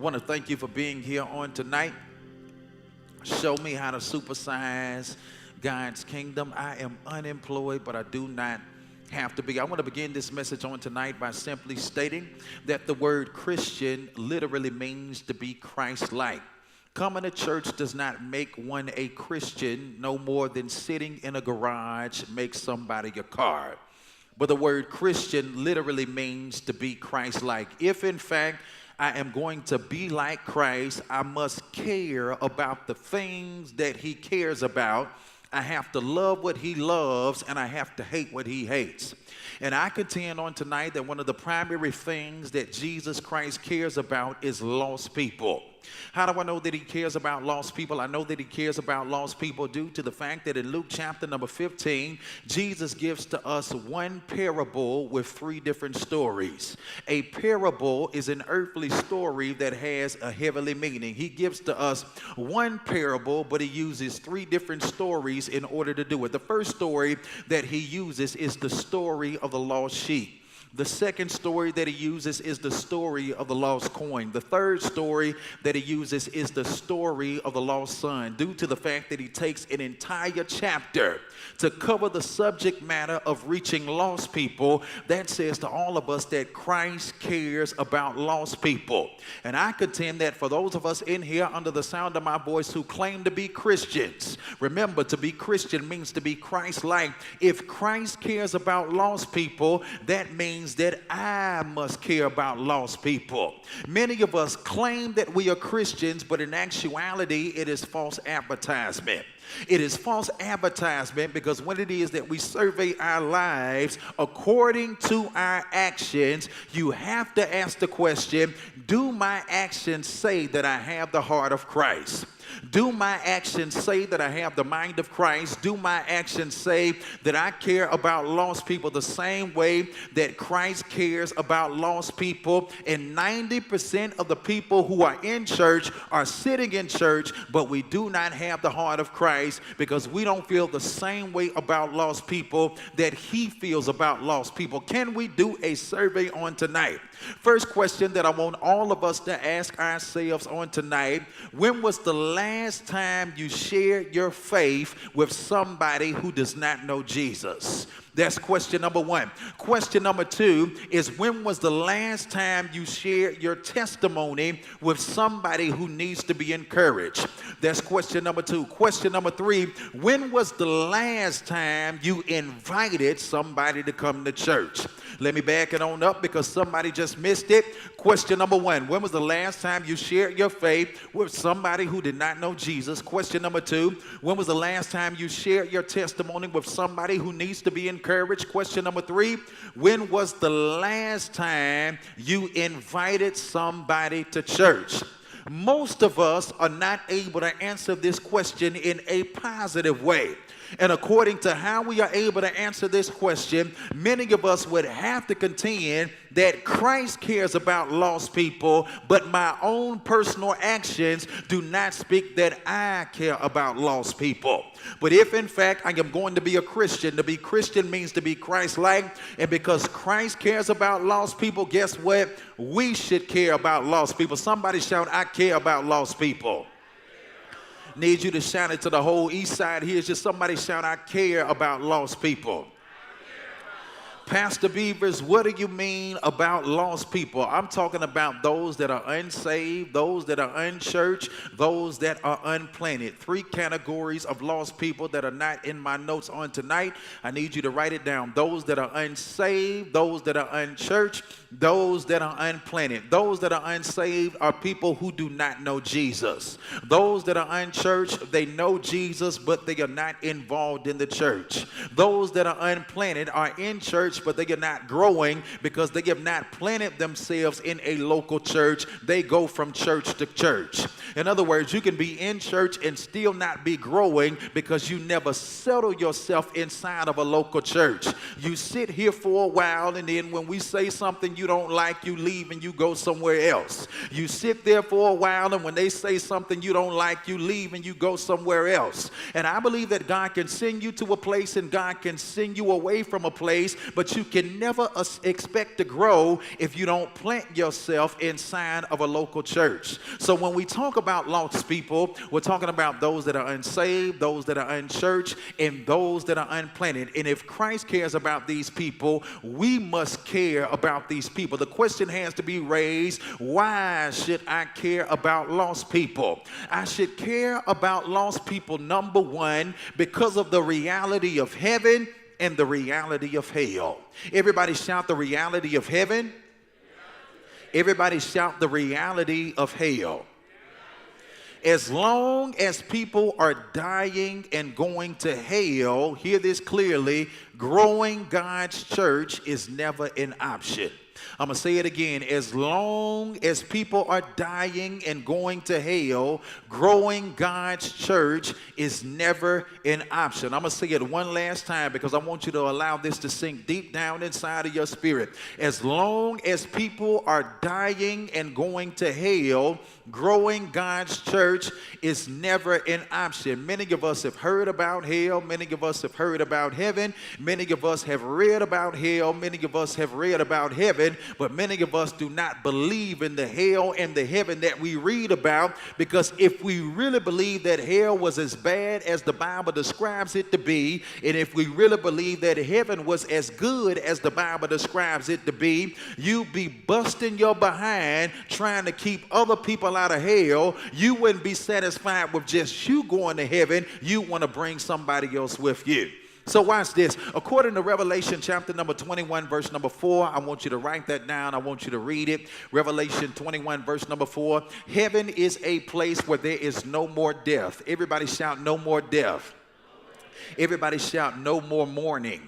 want to thank you for being here on tonight. Show me how to supersize God's kingdom. I am unemployed, but I do not have to be. I want to begin this message on tonight by simply stating that the word Christian literally means to be Christ-like. Coming to church does not make one a Christian, no more than sitting in a garage makes somebody a car. But the word Christian literally means to be Christ-like. If in fact I am going to be like Christ, I must care about the things that he cares about. I have to love what he loves, and I have to hate what he hates. And I contend on tonight that one of the primary things that Jesus Christ cares about is lost people. How do I know that he cares about lost people? I know that he cares about lost people due to the fact that in Luke chapter number 15, Jesus gives to us one parable with three different stories. A parable is an earthly story that has a heavenly meaning. He gives to us one parable, but he uses three different stories in order to do it. The first story that he uses is the story of the lost sheep. The second story that he uses is the story of the lost coin. The third story that he uses is the story of the lost son, due to the fact that he takes an entire chapter to cover the subject matter of reaching lost people. That says to all of us that Christ cares about lost people. And I contend that for those of us in here under the sound of my voice who claim to be Christians, remember, to be Christian means to be Christ-like. If Christ cares about lost people, that means that I must care about lost people. Many of us claim that we are Christians, but in actuality, it is false advertisement. It is false advertisement because when it is that we survey our lives according to our actions, you have to ask the question, do my actions say that I have the heart of Christ? Do my actions say that I have the mind of Christ? Do my actions say that I care about lost people the same way that Christ cares about lost people? And 90% of the people who are in church are sitting in church, but we do not have the heart of Christ because we don't feel the same way about lost people that he feels about lost people. Can we do a survey on tonight? First question that I want all of us to ask ourselves on tonight: when was the last time you shared your faith with somebody who does not know Jesus? That's question number one. Question number two is, when was the last time you shared your testimony with somebody who needs to be encouraged? That's question number two. Question number three, when was the last time you invited somebody to come to church? Let me back it on up because somebody just missed it. Question number one, when was the last time you shared your faith with somebody who did not know Jesus? Question number two, when was the last time you shared your testimony with somebody who needs to be encouraged? Question number three, when was the last time you invited somebody to church? Most of us are not able to answer this question in a positive way. And according to how we are able to answer this question, many of us would have to contend that Christ cares about lost people, but my own personal actions do not speak that I care about lost people. But if in fact I am going to be a Christian, to be Christian means to be Christ-like, and because Christ cares about lost people, guess what? We should care about lost people. Somebody shout, I care about lost people. Need you to shout it to the whole east side here. Just somebody shout, I care about lost people. Pastor Beavers, what do you mean about lost people? I'm talking about those that are unsaved, those that are unchurched, those that are unplanted. Three categories of lost people that are not in my notes on tonight. I need you to write it down. Those that are unsaved, those that are unchurched, those that are unplanted. Those that are unsaved are people who do not know Jesus. Those that are unchurched, they know Jesus, but they are not involved in the church. Those that are unplanted are in church, but they are not growing because they have not planted themselves in a local church. They go from church to church. In other words, you can be in church and still not be growing because you never settle yourself inside of a local church. You sit here for a while, and then when we say something you don't like, you leave and you go somewhere else. You sit there for a while, and when they say something you don't like, you leave and you go somewhere else. And I believe that God can send you to a place and God can send you away from a place, but but you can never expect to grow if you don't plant yourself inside of a local church. So when we talk about lost people, we're talking about those that are unsaved, those that are unchurched, and those that are unplanted. And if Christ cares about these people, we must care about these people. The question has to be raised, why should I care about lost people? I should care about lost people, number one, because of the reality of heaven and the reality of hell. Everybody shout the reality of heaven. Everybody shout the reality of hell. As long as people are dying and going to hell, hear this clearly, growing God's church is never an option. I'm going to say it again. As long as people are dying and going to hell, growing God's church is never an option. I'm going to say it one last time because I want you to allow this to sink deep down inside of your spirit. As long as people are dying and going to hell, growing God's church is never an option. Many of us have heard about hell. Many of us have heard about heaven. Many of us have read about hell. Many of us have read about heaven. But many of us do not believe in the hell and the heaven that we read about, because if we really believe that hell was as bad as the Bible describes it to be, and if we really believe that heaven was as good as the Bible describes it to be, you'd be busting your behind trying to keep other people out of hell. You wouldn't be satisfied with just you going to heaven. You want to bring somebody else with you. So watch this. According to Revelation chapter number 21, verse number 4, I want you to write that down. I want you to read it. Revelation 21, verse number 4. Heaven is a place where there is no more death. Everybody shout, no more death. Everybody shout, no more mourning.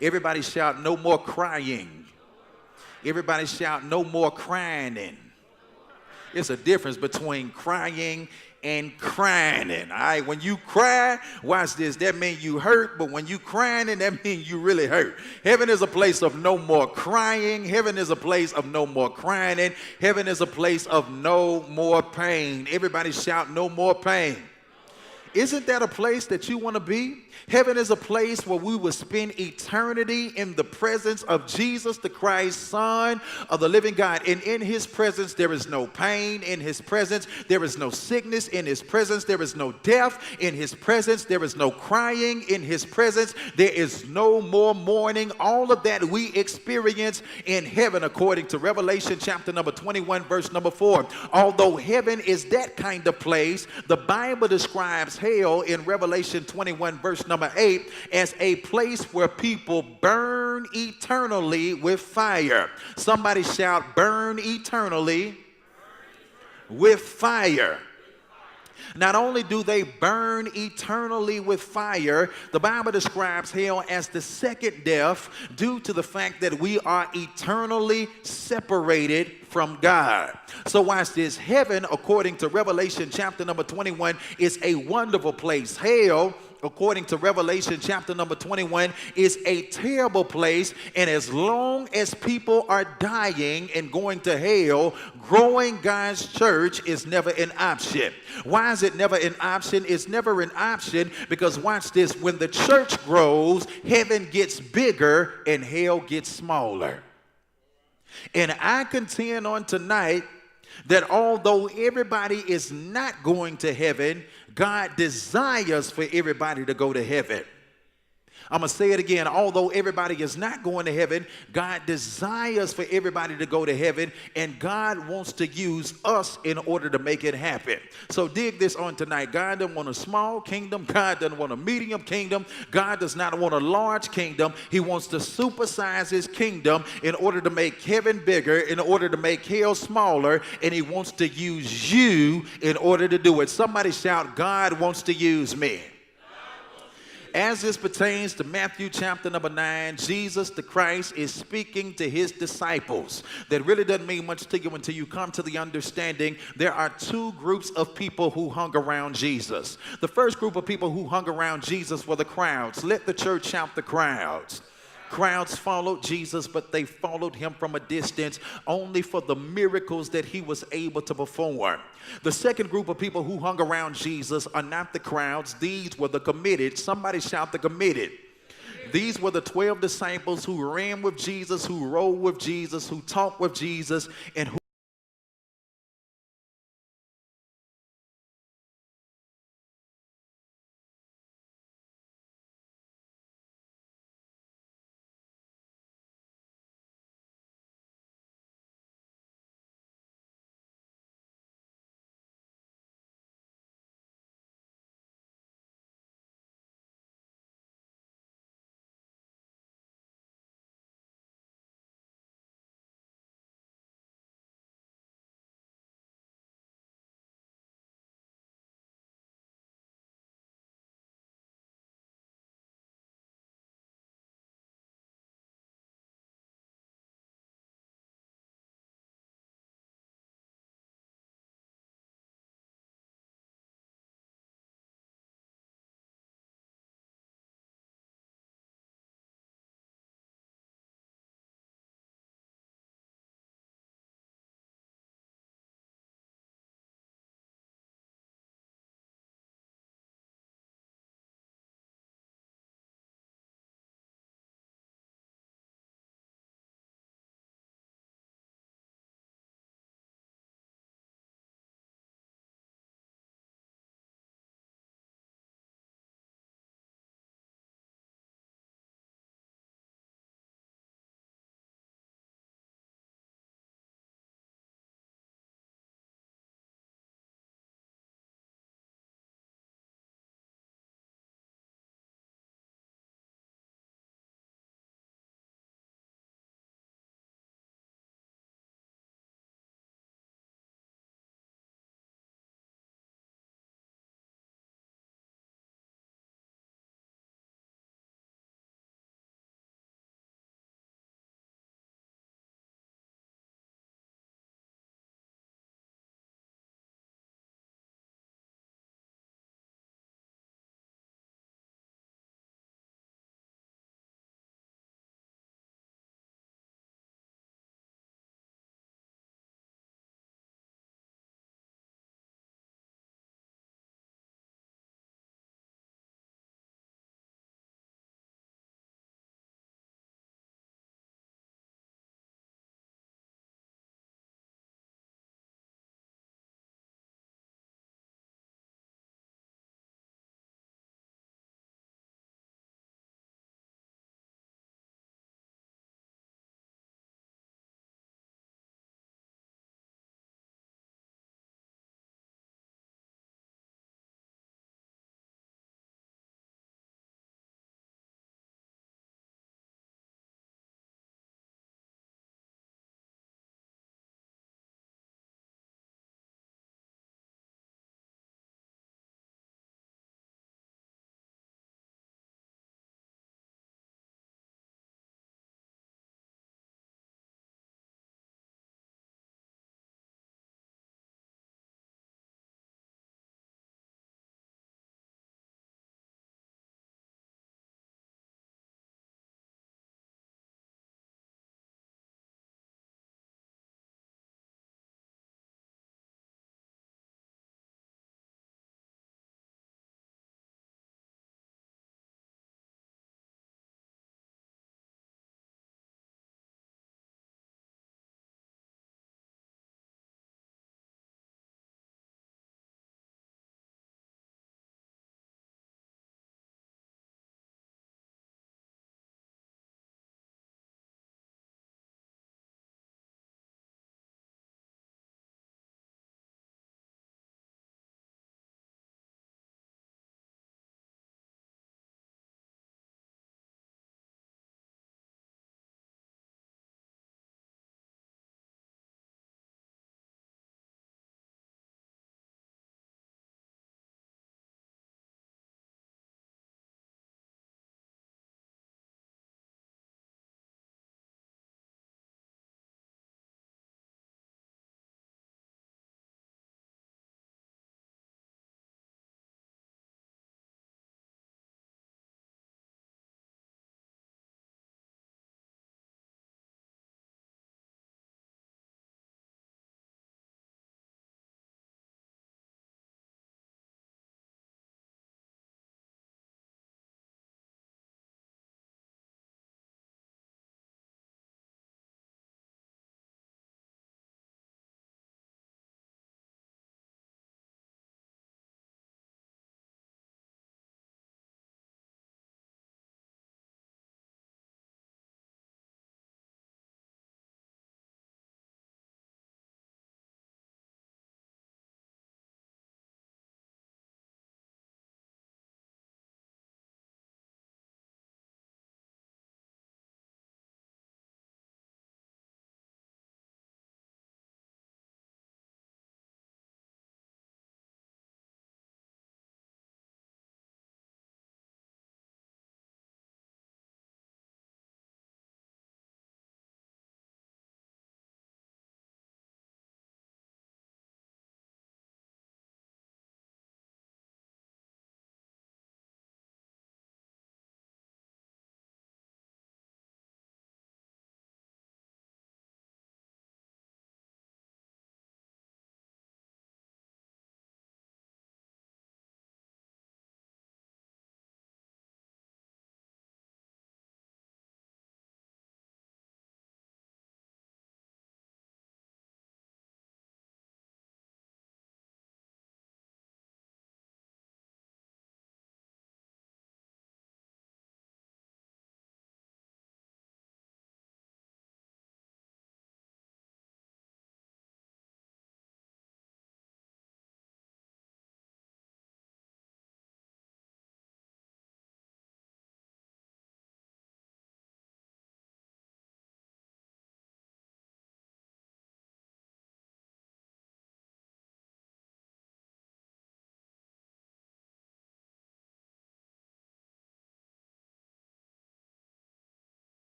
Everybody shout, no more crying. Everybody shout, no more crying. It's a difference between crying and crying. All right, when you cry, watch this, that means you hurt, but when you crying, that means you really hurt. Heaven is a place of no more crying. Heaven is a place of no more crying. Heaven is a place of no more pain. Everybody shout, no more pain. Isn't that a place that you want to be? Heaven is a place where we will spend eternity in the presence of Jesus the Christ, Son of the living God. And in his presence, there is no pain. In his presence, there is no sickness. In his presence, there is no death. In his presence, there is no crying. In his presence, there is no more mourning. All of that we experience in heaven, according to Revelation chapter number 21, verse number 4. Although heaven is that kind of place, the Bible describes hell in Revelation 21, verse number 8 as a place where people burn eternally with fire. Somebody shout, burn eternally with fire. Not only do they burn eternally with fire, the Bible describes hell as the second death due to the fact that we are eternally separated from God. So watch this. Heaven, according to Revelation chapter number 21, is a wonderful place. Hell, according to Revelation chapter number 21, is a terrible place. And as long as people are dying and going to hell, growing God's church is never an option. Why is it never an option? It's never an option because, watch this, when the church grows, heaven gets bigger and hell gets smaller. And I contend on tonight that although everybody is not going to heaven, God desires for everybody to go to heaven. I'm going to say it again. Although everybody is not going to heaven, God desires for everybody to go to heaven, and God wants to use us in order to make it happen. So dig this on tonight. God doesn't want a small kingdom. God doesn't want a medium kingdom. God does not want a large kingdom. He wants to supersize his kingdom in order to make heaven bigger, in order to make hell smaller, and he wants to use you in order to do it. Somebody shout, God wants to use me. As this pertains to Matthew chapter number 9, Jesus the Christ is speaking to his disciples. That really doesn't mean much to you until you come to the understanding there are two groups of people who hung around Jesus. The first group of people who hung around Jesus were the crowds. Let the church shout, the crowds. Crowds followed Jesus, but they followed him from a distance only for the miracles that he was able to perform. The second group of people who hung around Jesus are not the crowds. These were the committed. Somebody shout, the committed. These were the 12 disciples who ran with Jesus, who rode with Jesus, who talked with Jesus, and